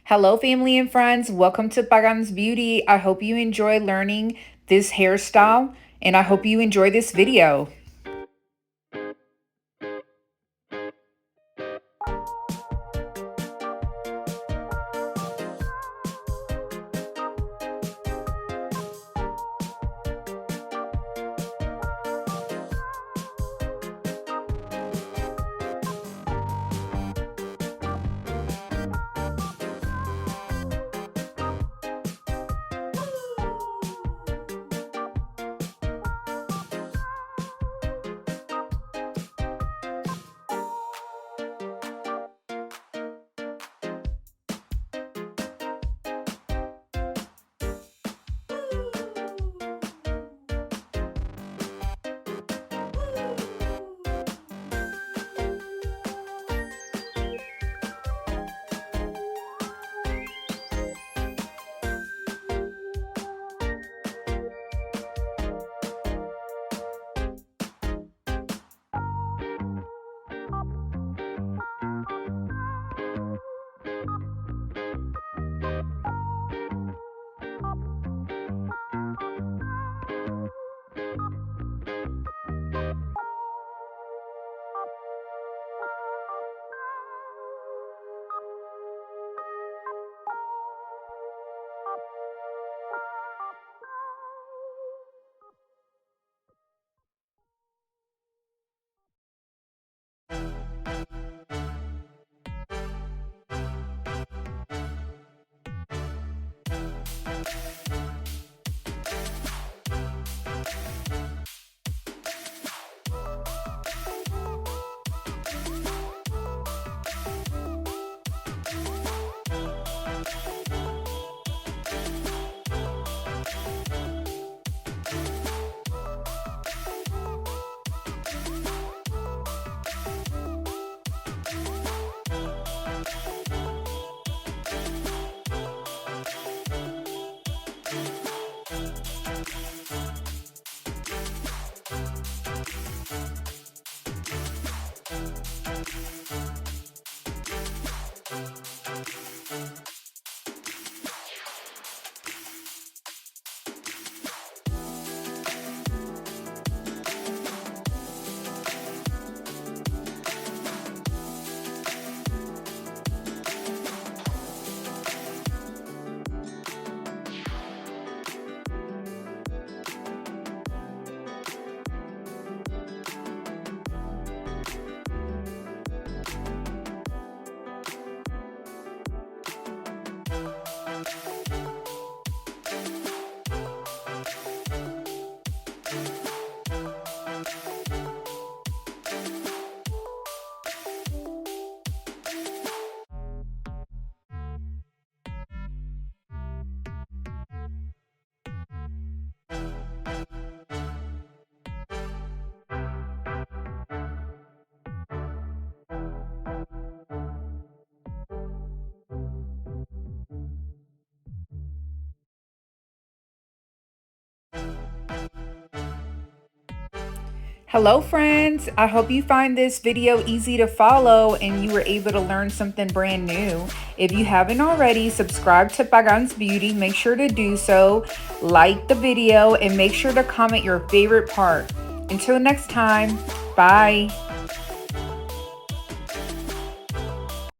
Hello, family and friends. Welcome to Pagans Beauty. I hope you enjoy learning this hairstyle and I hope you enjoy this video. Hello, friends. I hope you find this video easy to follow and you were able to learn something brand new. If you haven't already, subscribe to Pagans Beauty. Make sure to do so. Like the video and make sure to comment your favorite part. Until next time, bye.